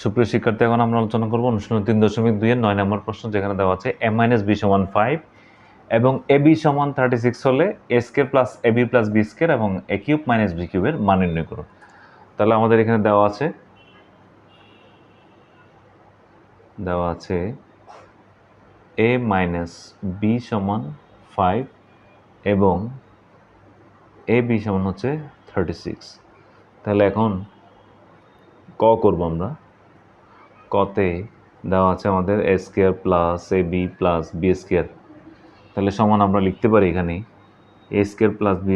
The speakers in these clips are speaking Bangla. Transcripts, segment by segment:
সুপ্রিয় শিক্ষার্থী, এখন আমরা আলোচনা করব অনুশীলন 3.2 এর 9 নম্বর প্রশ্ন, যেখানে দেওয়া আছে a - b = 5 এবং ab = 36 হলে a² + ab + b² এবং a³ - b³ এর মান নির্ণয় করুন। তাহলে আমাদের এখানে দেওয়া আছে a - b = 5 এবং ab সমান হচ্ছে 36। তাহলে এখন ক করব আমরা। কতে দেওয়া আছে আমাদের a² + ab + b²। তাহলে সমান আমরা লিখতে পারি এখানে a² + b²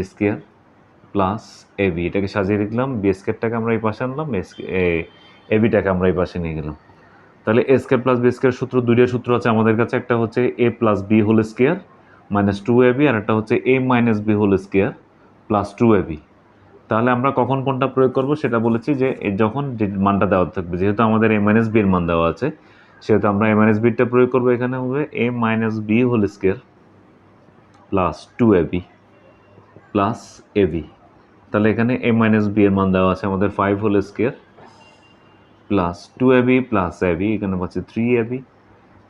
+ ab। এটাকে সাজিয়ে লিখলাম, b²টাকে আমরা এই পাশে আনলাম, ab-টাকে আমরা এই পাশে নিয়ে গেলাম। তাহলে a² + b² সূত্র, দুইটা সূত্র আছে আমাদের কাছে। একটা হচ্ছে a + b² - 2ab, আর একটা হচ্ছে a - b² + 2ab। তাহলে আমরা কখন কোনটা প্রয়োগ করব সেটা বলেছি যে যখন যে মানটা দেওয়া থাকবে। যেহেতু আমাদের a - b এর মান দেওয়া আছে, সেহেতু আমরা a - b-টা প্রয়োগ করব। এখানে হবে a - b² + 2ab + ab। তাহলে এখানে a - b এর মান দেওয়া আছে আমাদের 5² + 2ab + ab, এখানে পাচ্ছি 3ab।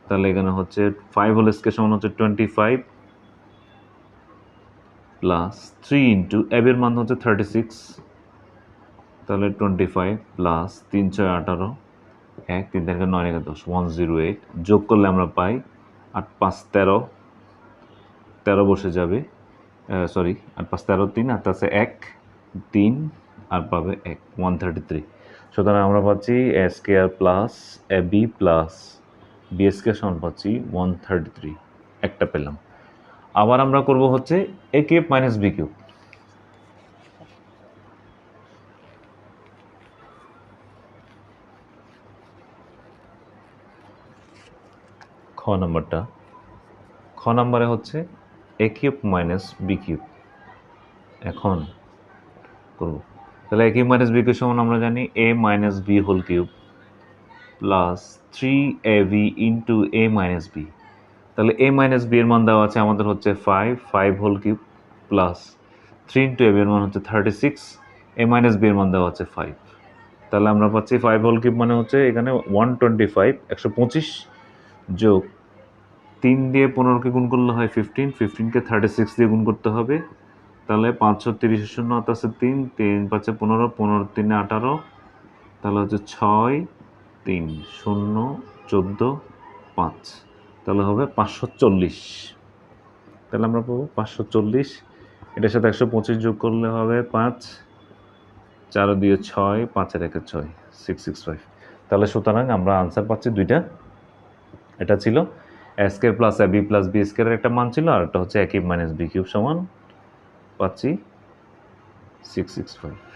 তাহলে এখানে হচ্ছে 5² সমান হচ্ছে 25 প্লাস 3 ইন্টু ab এর মান হচ্ছে 36। তাহলে 25 প্লাস 3 6 18, 1 3 3 9 1 10, 108। যোগ করলে আমরা পাই 8 5 13, 13 বসে যাবে, সরি 8 5 13, 3 আর আছে 1 3 আর পাবে 1, 133। সুতরাং আমরা পাচ্ছি a² + ab + b² সমান পাচ্ছি 133, একটা পেলাম। আবার আমরা করব হচ্ছে a³ - b³। খ নম্বরে হচ্ছে a³ - b³ এখন করব। তাহলে a³ - b³ সমান আমরা জানি a - b³ + 3ab * a - b। তাহলে a - b এর মান দেওয়া আছে আমাদের হচ্ছে 5³ প্লাস 3 * ab এর মান হচ্ছে 36, a - b এর মান দেওয়া আছে 5। তাহলে আমরা পাচ্ছি 5³ মানে হচ্ছে এখানে 125, 125 যোগ 3 দিয়ে 15কে গুণ করলে হয় 15, 15কে 36 দিয়ে গুণ করতে হবে। তাহলে 530 শূন্য হাত আছে 3, 3 5 15, 15 3 18, তাহলে হচ্ছে 6 3 0 14 5, তাহলে হবে 540। তাহলে আমরা পাবো 540। এটার সাথে 125 যোগ করলে হবে 5, 4 দিয়ে 6, 5 আর 1 6, 665। তাহলে সুতরাং আমরা আনসার পাচ্ছি দুইটা। এটা ছিল a² + ab + b² এর একটা মান ছিল, আর একটা হচ্ছে a³ - b³ সমান পাচ্ছি 665।